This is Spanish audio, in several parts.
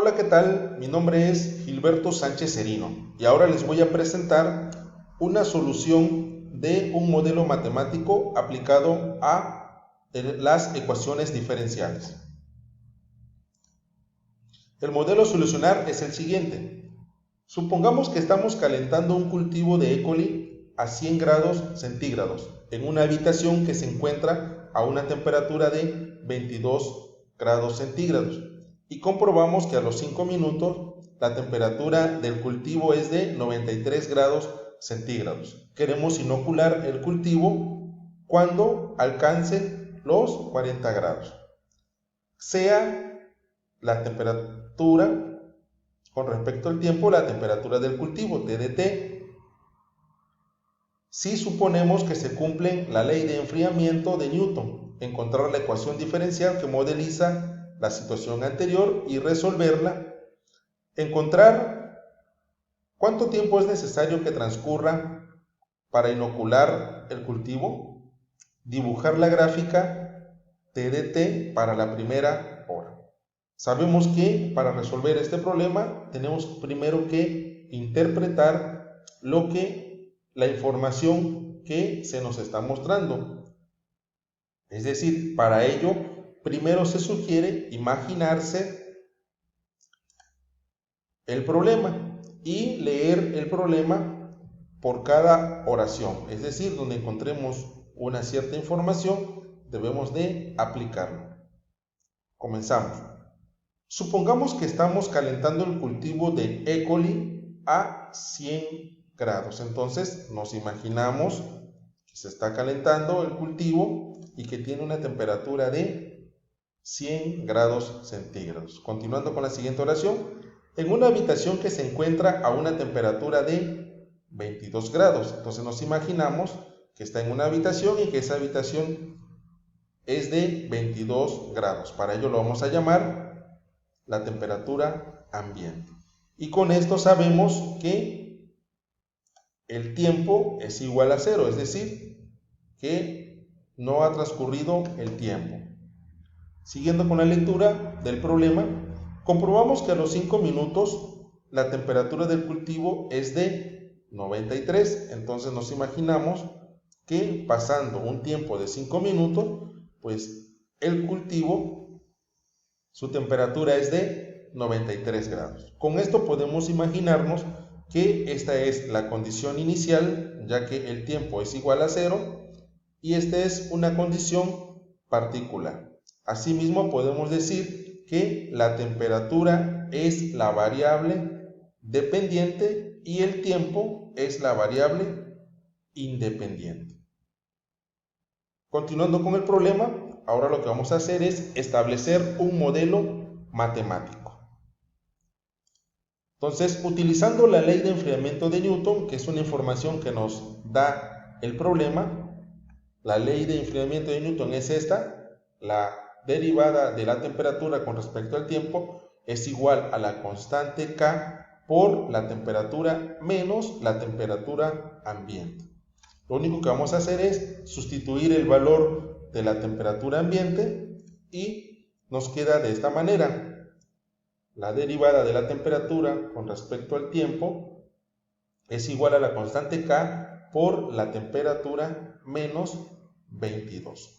Hola, ¿qué tal? Mi nombre es Gilberto Sánchez Serino y ahora les voy a presentar una solución de un modelo matemático aplicado a las ecuaciones diferenciales. El modelo a solucionar es el siguiente. Supongamos que estamos calentando un cultivo de E. coli a 100 grados centígrados en una habitación que se encuentra a una temperatura de 22 grados centígrados y comprobamos que a los 5 minutos la temperatura del cultivo es de 93 grados centígrados. Queremos inocular el cultivo cuando alcance los 40 grados. Sea la temperatura con respecto al tiempo, la temperatura del cultivo, T de T, si suponemos que se cumple la ley de enfriamiento de Newton, encontrar la ecuación diferencial que modeliza la situación anterior y resolverla, encontrar cuánto tiempo es necesario que transcurra para inocular el cultivo, dibujar la gráfica T de T para la primera hora. Sabemos que para resolver este problema tenemos primero que interpretar la información que se nos está mostrando. Es decir, para ello primero se sugiere imaginarse el problema y leer el problema por cada oración. Es decir, donde encontremos una cierta información debemos de aplicarlo. Comenzamos. Supongamos que estamos calentando el cultivo de E. coli a 100 grados. Entonces nos imaginamos que se está calentando el cultivo y que tiene una temperatura de 100 grados centígrados. Continuando con la siguiente oración. En una habitación que se encuentra a una temperatura de 22 grados. Entonces nos imaginamos que está en una habitación y que esa habitación es de 22 grados. Para ello lo vamos a llamar la temperatura ambiente. Y con esto sabemos que el tiempo es igual a 0, es decir, que no ha transcurrido el tiempo. Siguiendo con la lectura del problema, comprobamos que a los 5 minutos la temperatura del cultivo es de 93. Entonces nos imaginamos que pasando un tiempo de 5 minutos, pues el cultivo, su temperatura es de 93 grados. Con esto podemos imaginarnos que esta es la condición inicial, ya que el tiempo es igual a 0, y esta es una condición particular. Asimismo, podemos decir que la temperatura es la variable dependiente y el tiempo es la variable independiente. Continuando con el problema, ahora lo que vamos a hacer es establecer un modelo matemático. Entonces, utilizando la ley de enfriamiento de Newton, que es una información que nos da el problema, la ley de enfriamiento de Newton es esta: la derivada de la temperatura con respecto al tiempo es igual a la constante K por la temperatura menos la temperatura ambiente. Lo único que vamos a hacer es sustituir el valor de la temperatura ambiente y nos queda de esta manera. La derivada de la temperatura con respecto al tiempo es igual a la constante K por la temperatura menos 22.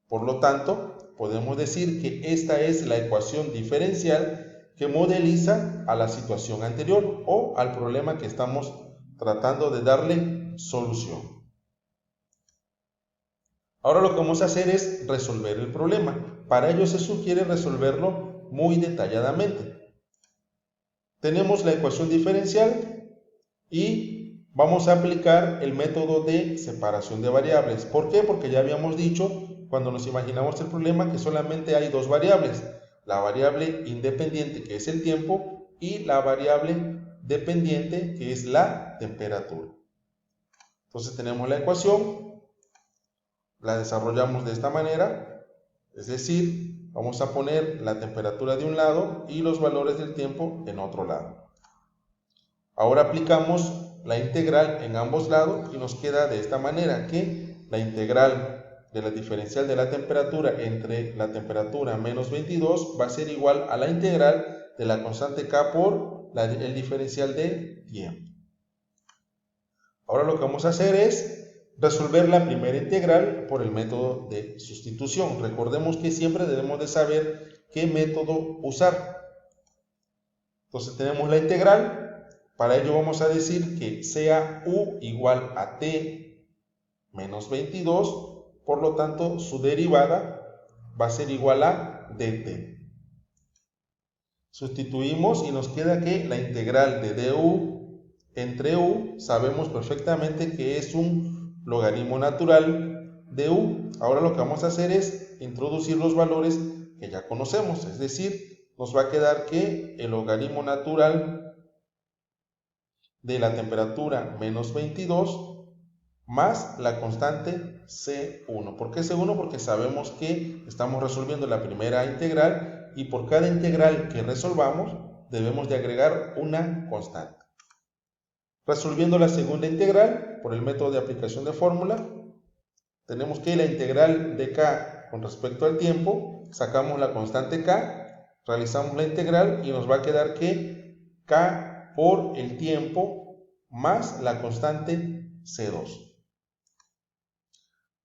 Por lo tanto, podemos decir que esta es la ecuación diferencial que modeliza a la situación anterior o al problema que estamos tratando de darle solución. Ahora lo que vamos a hacer es resolver el problema. Para ello se sugiere resolverlo muy detalladamente. Tenemos la ecuación diferencial y vamos a aplicar el método de separación de variables. ¿Por qué? Porque ya habíamos dicho cuando nos imaginamos el problema que solamente hay dos variables: la variable independiente, que es el tiempo, y la variable dependiente, que es la temperatura. Entonces tenemos la ecuación, la desarrollamos de esta manera, es decir, vamos a poner la temperatura de un lado y los valores del tiempo en otro lado. Ahora aplicamos la integral en ambos lados y nos queda de esta manera, que la integral de la diferencial de la temperatura entre la temperatura menos 22 va a ser igual a la integral de la constante k por el diferencial de tiempo. Ahora lo que vamos a hacer es resolver la primera integral por el método de sustitución. Recordemos que siempre debemos de saber qué método usar. Entonces tenemos la integral. Para ello vamos a decir que sea u igual a t menos 22. Por lo tanto, su derivada va a ser igual a dt. Sustituimos y nos queda que la integral de du entre u sabemos perfectamente que es un logaritmo natural de u. Ahora lo que vamos a hacer es introducir los valores que ya conocemos, es decir, nos va a quedar que el logaritmo natural de la temperatura menos 22 más la constante C1. ¿Por qué C1? Porque sabemos que estamos resolviendo la primera integral y por cada integral que resolvamos debemos de agregar una constante. Resolviendo la segunda integral por el método de aplicación de fórmula, tenemos que la integral de k con respecto al tiempo, sacamos la constante k, realizamos la integral y nos va a quedar que k por el tiempo más la constante C2.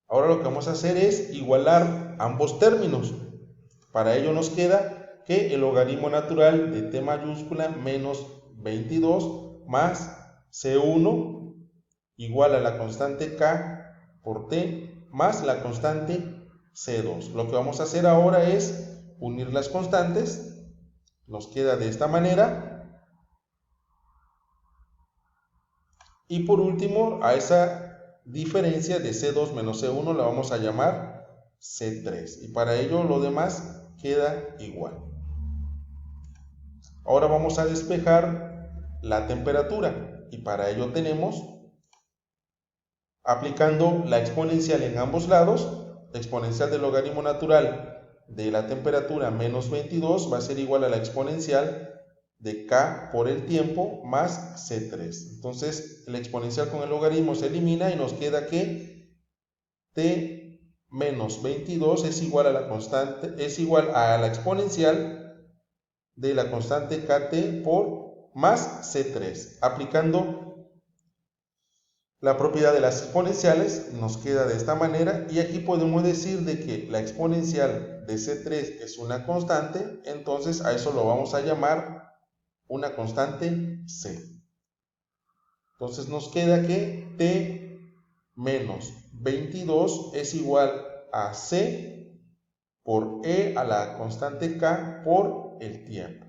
Ahora lo que vamos a hacer es igualar ambos términos. Para ello nos queda que el logaritmo natural de t mayúscula menos 22 más C1 igual a la constante k por t más la constante C2. Lo que vamos a hacer ahora es unir las constantes. Nos queda de esta manera. Y por último, a esa diferencia de C2 menos C1 la vamos a llamar C3. Y para ello lo demás queda igual. Ahora vamos a despejar la temperatura. Y para ello tenemos, aplicando la exponencial en ambos lados, la exponencial del logaritmo natural de la temperatura menos 22 va a ser igual a la exponencial de k por el tiempo más C3. Entonces, la exponencial con el logaritmo se elimina y nos queda que t menos 22 es igual a la constante, es igual a la exponencial de la constante kt por más C3. Aplicando la propiedad de las exponenciales, nos queda de esta manera, y aquí podemos decir de que la exponencial de C3 es una constante, entonces a eso lo vamos a llamar una constante C. Entonces nos queda que t menos 22 es igual a C por e a la constante k por el tiempo.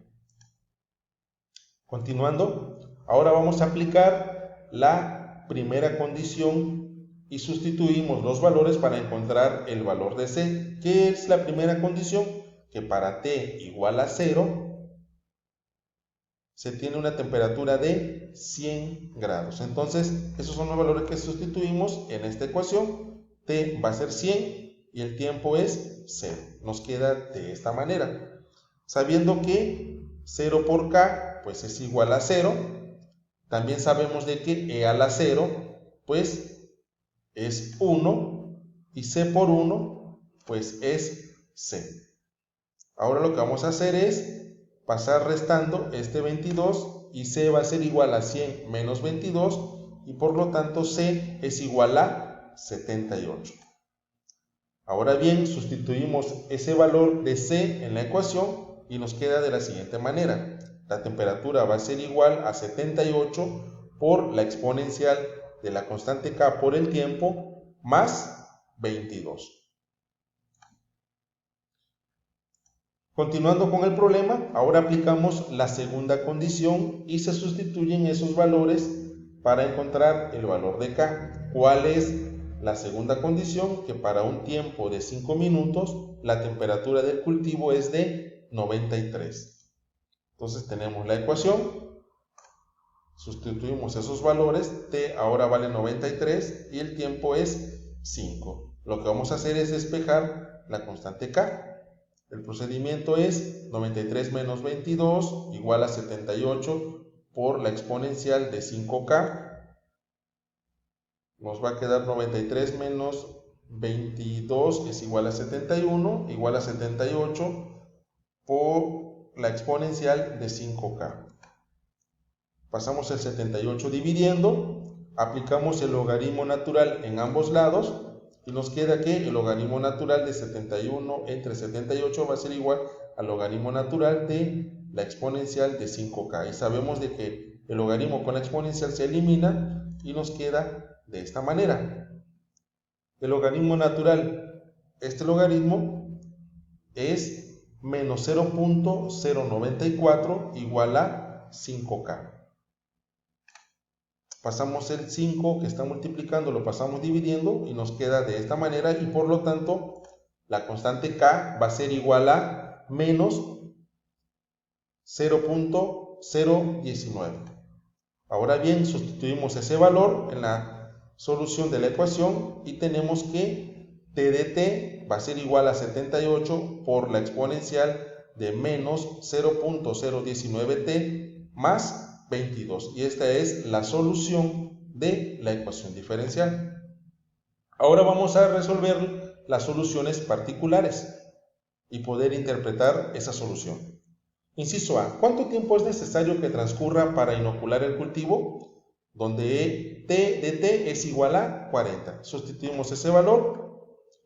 Continuando, ahora vamos a aplicar la primera condición y sustituimos los valores para encontrar el valor de C. ¿Qué es la primera condición? Que para t igual a 0 se tiene una temperatura de 100 grados. Entonces, esos son los valores que sustituimos en esta ecuación. T va a ser 100 y el tiempo es 0. Nos queda de esta manera. Sabiendo que 0 por K, pues es igual a 0. También sabemos de que E a la 0, pues es 1. Y C por 1, pues es C. Ahora lo que vamos a hacer es pasar restando este 22 y C va a ser igual a 100 menos 22 y por lo tanto C es igual a 78. Ahora bien, sustituimos ese valor de C en la ecuación y nos queda de la siguiente manera. La temperatura va a ser igual a 78 por la exponencial de la constante K por el tiempo más 22. Continuando con el problema, ahora aplicamos la segunda condición y se sustituyen esos valores para encontrar el valor de K. ¿Cuál es la segunda condición? Que para un tiempo de 5 minutos la temperatura del cultivo es de 93. Entonces tenemos la ecuación, sustituimos esos valores, T ahora vale 93 y el tiempo es 5. Lo que vamos a hacer es despejar la constante K. El procedimiento es 93 menos 22 igual a 78 por la exponencial de 5K. Nos va a quedar 93 menos 22 es igual a 71, igual a 78 por la exponencial de 5K. Pasamos el 78 dividiendo, aplicamos el logaritmo natural en ambos lados y nos queda que el logaritmo natural de 71 entre 78 va a ser igual al logaritmo natural de la exponencial de 5K. Y sabemos de que el logaritmo con la exponencial se elimina y nos queda de esta manera. El logaritmo natural, este logaritmo es menos 0.094 igual a 5K. Pasamos el 5 que está multiplicando, lo pasamos dividiendo y nos queda de esta manera y por lo tanto la constante K va a ser igual a menos 0.019. Ahora bien, sustituimos ese valor en la solución de la ecuación y tenemos que T de T va a ser igual a 78 por la exponencial de menos 0.019T más 22. Y esta es la solución de la ecuación diferencial. Ahora vamos a resolver las soluciones particulares y poder interpretar esa solución. Inciso A. ¿Cuánto tiempo es necesario que transcurra para inocular el cultivo? Donde T de T es igual a 40. Sustituimos ese valor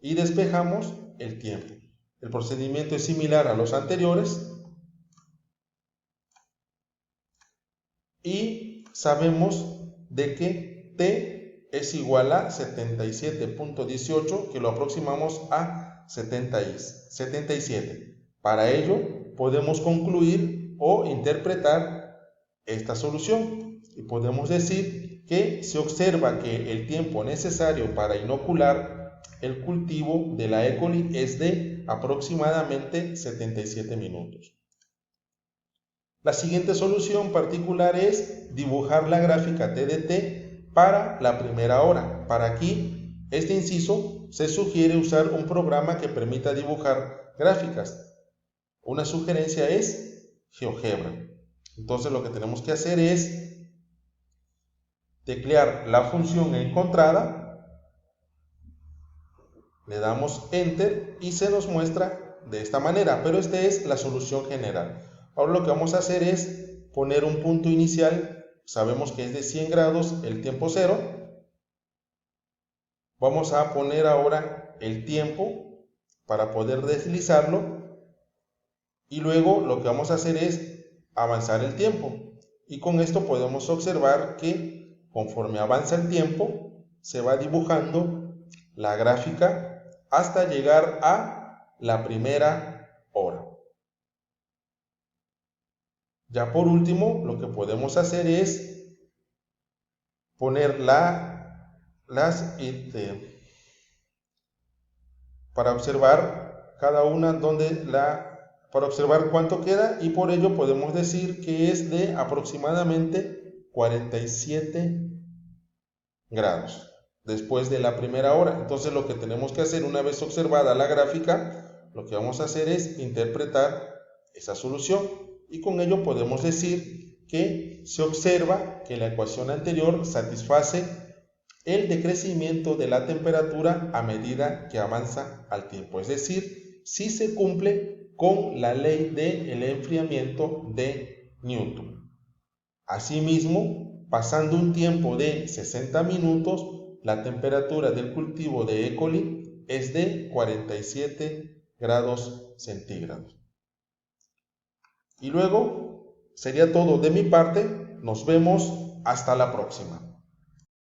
y despejamos el tiempo. El procedimiento es similar a los anteriores y sabemos de que T es igual a 77.18, que lo aproximamos a 77. Para ello podemos concluir o interpretar esta solución y podemos decir que se observa que el tiempo necesario para inocular el cultivo de la E. coli es de aproximadamente 77 minutos. La siguiente solución particular es dibujar la gráfica T de T para la primera hora. Para aquí, este inciso, se sugiere usar un programa que permita dibujar gráficas. Una sugerencia es GeoGebra. Entonces lo que tenemos que hacer es teclear la función encontrada, le damos Enter y se nos muestra de esta manera, pero esta es la solución general. Ahora lo que vamos a hacer es poner un punto inicial, sabemos que es de 100 grados el tiempo cero. Vamos a poner ahora el tiempo para poder deslizarlo. Y luego lo que vamos a hacer es avanzar el tiempo. Y con esto podemos observar que conforme avanza el tiempo, se va dibujando la gráfica hasta llegar a la primera hora. Ya por último, lo que podemos hacer es poner para observar cada una para observar cuánto queda, y por ello podemos decir que es de aproximadamente 47 grados después de la primera hora. Entonces lo que tenemos que hacer una vez observada la gráfica, lo que vamos a hacer es interpretar esa solución y con ello podemos decir que se observa que la ecuación anterior satisface el decrecimiento de la temperatura a medida que avanza al tiempo, es decir, si se cumple con la ley del enfriamiento de Newton. Asimismo, pasando un tiempo de 60 minutos, la temperatura del cultivo de E. coli es de 47 grados centígrados. Y luego sería todo de mi parte. Nos vemos hasta la próxima.